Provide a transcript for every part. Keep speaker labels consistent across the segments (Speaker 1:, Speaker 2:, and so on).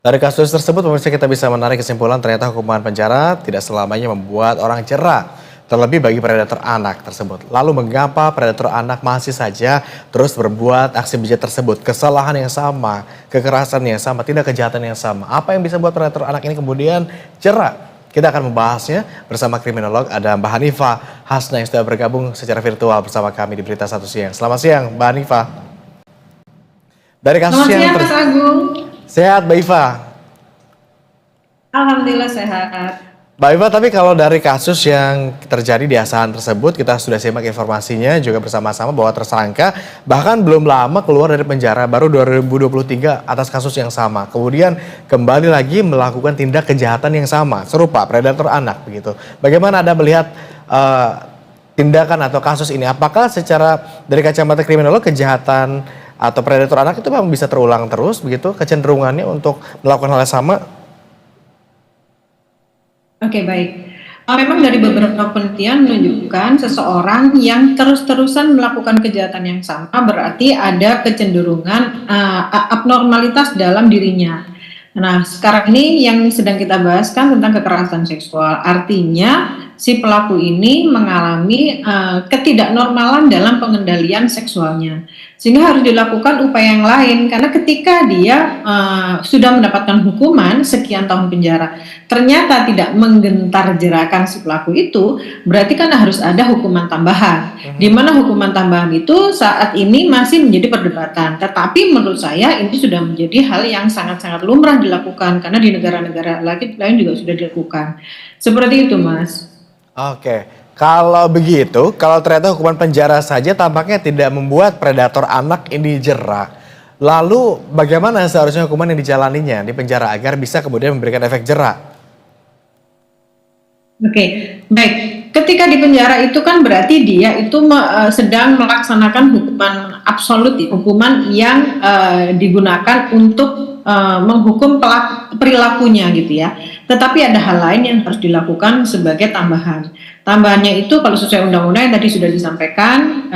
Speaker 1: Dari kasus tersebut, pemirsa kita bisa menarik kesimpulan ternyata hukuman penjara tidak selamanya membuat orang jera, terlebih bagi predator anak tersebut. Lalu mengapa predator anak masih saja terus berbuat aksi bejat tersebut? Kesalahan yang sama, kekerasan yang sama, tindak kejahatan yang sama. Apa yang bisa membuat predator anak ini kemudian jera? Kita akan membahasnya bersama kriminolog, ada Mbak Hanifah Hasna yang sudah bergabung secara virtual bersama kami di Berita Satu Siang. Selamat siang, Mbak Hanifah. Dari kasus
Speaker 2: Selamat
Speaker 1: yang
Speaker 2: siang, Mas Agung.
Speaker 1: sehat, Mbak Iva.
Speaker 2: Alhamdulillah sehat.
Speaker 1: Mbak Iva, tapi kalau dari kasus yang terjadi di Asahan tersebut, kita sudah simak informasinya juga bersama-sama bahwa tersangka bahkan belum lama keluar dari penjara, baru 2023 atas kasus yang sama. Kemudian kembali lagi melakukan tindak kejahatan yang sama, serupa predator anak begitu. Bagaimana Anda melihat tindakan atau kasus ini? Apakah secara dari kacamata kriminolog kejahatan atau predator anak itu memang bisa terulang terus begitu kecenderungannya untuk melakukan hal yang sama?
Speaker 2: Oke, baik. Memang dari beberapa penelitian menunjukkan seseorang yang terus-terusan melakukan kejahatan yang sama berarti ada kecenderungan abnormalitas dalam dirinya. Nah, sekarang ini yang sedang kita bahas kan tentang kekerasan seksual. Artinya si pelaku ini mengalami ketidaknormalan dalam pengendalian seksualnya. Sehingga harus dilakukan upaya yang lain karena ketika dia sudah mendapatkan hukuman sekian tahun penjara, ternyata tidak menggentar jerakan si pelaku itu, berarti kan harus ada hukuman tambahan. Di mana hukuman tambahan itu saat ini masih menjadi perdebatan. Tetapi menurut saya ini sudah menjadi hal yang sangat-sangat lumrah dilakukan karena di negara-negara lain juga sudah dilakukan. Seperti itu, Mas.
Speaker 1: Oke. Kalau begitu, kalau ternyata hukuman penjara saja tampaknya tidak membuat predator anak ini jera. Lalu bagaimana seharusnya hukuman yang dijalaninya di penjara agar bisa kemudian memberikan efek jera?
Speaker 2: Oke, baik. Ketika di penjara itu kan berarti dia itu sedang melaksanakan hukuman absolut, hukuman yang digunakan untuk menghukum perilakunya gitu ya. Tetapi ada hal lain yang harus dilakukan sebagai tambahan. Tambahannya itu kalau sesuai undang-undang yang tadi sudah disampaikan,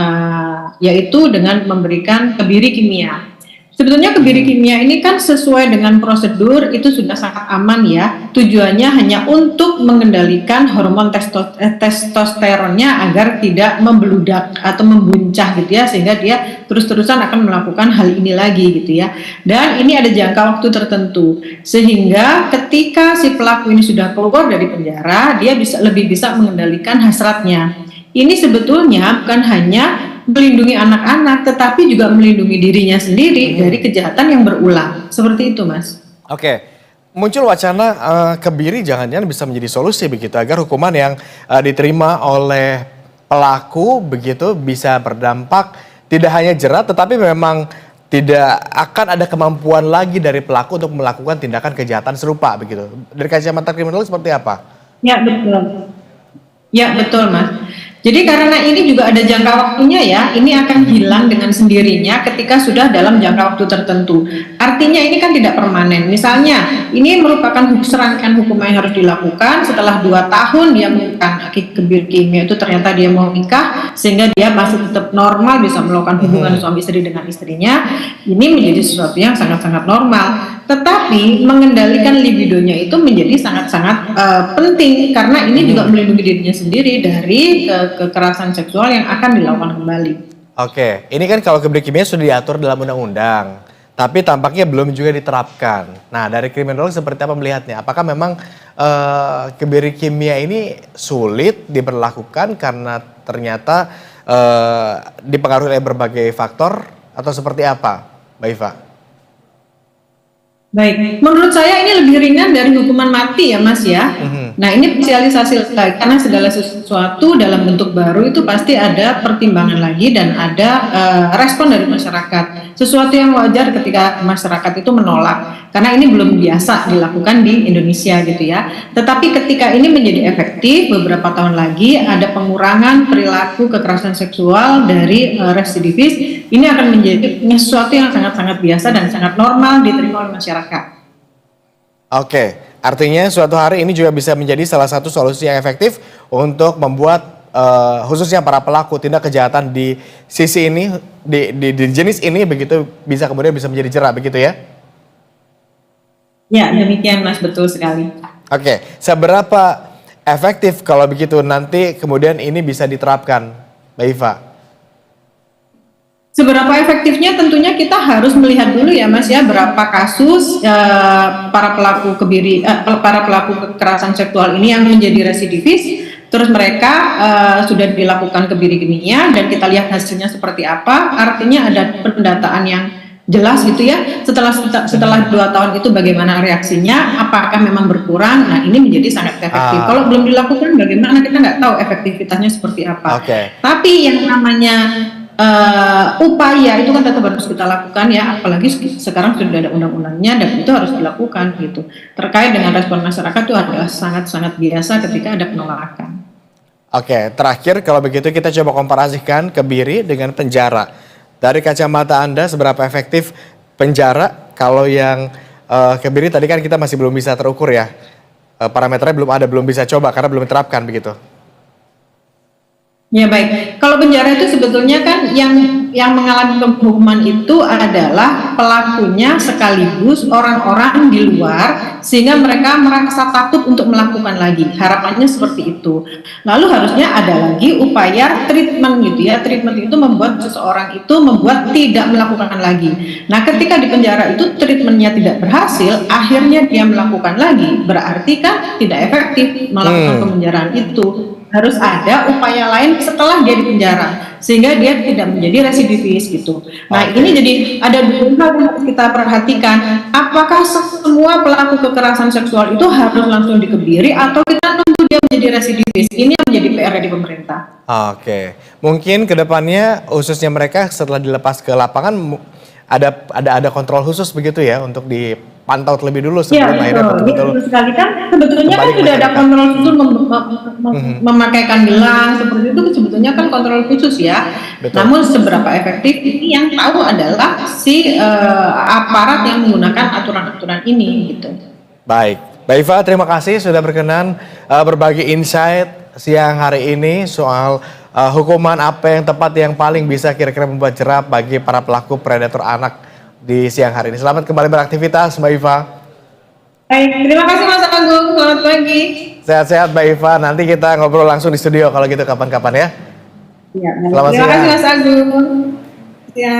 Speaker 2: yaitu dengan memberikan kebiri kimia. Sebetulnya kebiri kimia ini kan sesuai dengan prosedur itu sudah sangat aman ya. Tujuannya hanya untuk mengendalikan hormon testosteronnya agar tidak membeludak atau membuncah gitu ya, sehingga dia terus-terusan akan melakukan hal ini lagi gitu ya. Dan ini ada jangka waktu tertentu sehingga ketika si pelaku ini sudah keluar dari penjara, dia lebih bisa mengendalikan hasratnya. Ini sebetulnya bukan hanya melindungi anak-anak, tetapi juga melindungi dirinya sendiri dari kejahatan yang berulang. Seperti itu, Mas.
Speaker 1: Oke, muncul wacana kebiri jangan-jangan bisa menjadi solusi begitu agar hukuman yang diterima oleh pelaku begitu bisa berdampak tidak hanya jerat tetapi memang tidak akan ada kemampuan lagi dari pelaku untuk melakukan tindakan kejahatan serupa begitu. Dari kacamata kriminolog seperti apa?
Speaker 2: Ya, betul. Ya, betul, Mas. Jadi karena ini juga ada jangka waktunya ya, ini akan hilang dengan sendirinya ketika sudah dalam jangka waktu tertentu. Artinya ini kan tidak permanen. Misalnya ini merupakan serangkaian hukuman yang harus dilakukan setelah 2 tahun dia melakukan kebiri kimia itu ternyata dia mau nikah sehingga dia masih tetap normal bisa melakukan hubungan suami istri dengan istrinya. Ini menjadi sesuatu yang sangat-sangat normal. Tetapi mengendalikan libidonya itu menjadi sangat-sangat penting karena ini juga melindungi dirinya sendiri dari kekerasan seksual yang akan dilakukan kembali.
Speaker 1: Oke, ini kan kalau kebiri kimia sudah diatur dalam undang-undang, tapi tampaknya belum juga diterapkan. Nah, dari kriminolog seperti apa melihatnya? Apakah memang kebiri kimia ini sulit diberlakukan karena ternyata dipengaruhi oleh berbagai faktor atau seperti apa, Mbak Iva?
Speaker 2: Baik, menurut saya ini lebih ringan dari hukuman mati ya Mas ya. Nah ini spesialisasi lagi karena segala sesuatu dalam bentuk baru itu pasti ada pertimbangan lagi dan ada respon dari masyarakat. Sesuatu yang wajar ketika masyarakat itu menolak karena ini belum biasa dilakukan di Indonesia gitu ya. Tetapi ketika ini menjadi efektif beberapa tahun lagi ada pengurangan perilaku kekerasan seksual dari residivis, ini akan menjadi sesuatu yang sangat-sangat biasa dan sangat normal diterima oleh masyarakat.
Speaker 1: Oke, artinya suatu hari ini juga bisa menjadi salah satu solusi yang efektif untuk membuat khususnya para pelaku tindak kejahatan di sisi ini, di jenis ini begitu bisa kemudian bisa menjadi jera begitu ya?
Speaker 2: Ya, demikian Mas, betul sekali.
Speaker 1: Oke, seberapa efektif kalau begitu nanti kemudian ini bisa diterapkan, Mbak Iva?
Speaker 2: Seberapa efektifnya tentunya kita harus melihat dulu ya Mas ya, berapa kasus para pelaku kekerasan seksual ini yang menjadi residivis, terus mereka sudah dilakukan kebiri kimia dan kita lihat hasilnya seperti apa. Artinya ada pendataan yang jelas gitu ya. Setelah 2 tahun itu bagaimana reaksinya, apakah memang berkurang. Nah, ini menjadi sangat efektif. Kalau belum dilakukan bagaimana, kita nggak tahu efektivitasnya seperti apa.
Speaker 1: Oke.
Speaker 2: Tapi yang namanya upaya itu kan tetap harus kita lakukan ya, apalagi sekarang sudah ada undang-undangnya dan itu harus dilakukan gitu. Terkait dengan respon masyarakat itu adalah sangat-sangat biasa ketika ada penolakan.
Speaker 1: Oke, terakhir kalau begitu kita coba komparasikan kebiri dengan penjara. Dari kacamata Anda seberapa efektif penjara? Kalau yang kebiri tadi kan kita masih belum bisa terukur ya. Parameternya belum bisa coba karena belum diterapkan begitu.
Speaker 2: Ya baik, kalau penjara itu sebetulnya kan yang mengalami hukuman itu adalah pelakunya sekaligus orang-orang di luar sehingga mereka merasa takut untuk melakukan lagi. Harapannya seperti itu. Lalu harusnya ada lagi upaya treatment gitu ya. Treatment itu membuat seseorang itu membuat tidak melakukan lagi. Nah, ketika di penjara itu treatmentnya tidak berhasil, akhirnya dia melakukan lagi. Berarti kan tidak efektif melakukan pemenjaraan itu. Harus ada upaya lain setelah dia di penjara sehingga dia tidak menjadi residivis gitu. Nah, ini jadi ada dua hal yang harus kita perhatikan. Apakah semua pelaku kekerasan seksual itu harus langsung dikebiri atau kita nunggu dia menjadi residivis? Ini yang menjadi PR di pemerintah.
Speaker 1: Oke, mungkin kedepannya khususnya mereka setelah dilepas ke lapangan ada kontrol khusus begitu ya untuk dipantau terlebih dulu sebelum akhirnya betul-betul
Speaker 2: sekali kan sebetulnya kan sudah ada kontrol khusus memakaikan gelang seperti itu sebetulnya kan kontrol khusus ya.
Speaker 1: Betul.
Speaker 2: Namun seberapa efektif ini yang tahu adalah si aparat yang menggunakan aturan-aturan ini gitu.
Speaker 1: Baik, Mbak Iva terima kasih sudah berkenan berbagi insight siang hari ini soal hukuman apa yang tepat yang paling bisa kira-kira membuat jerah bagi para pelaku predator anak di siang hari ini. Selamat kembali beraktivitas Mbak Iva.
Speaker 2: Baik, terima kasih Mas Agung, selamat pagi.
Speaker 1: Sehat-sehat Mbak Iva, nanti kita ngobrol langsung di studio kalau gitu kapan-kapan ya.
Speaker 2: Ya,
Speaker 1: Selamat
Speaker 2: terima
Speaker 1: siang.
Speaker 2: kasih Mas Agung. Ya.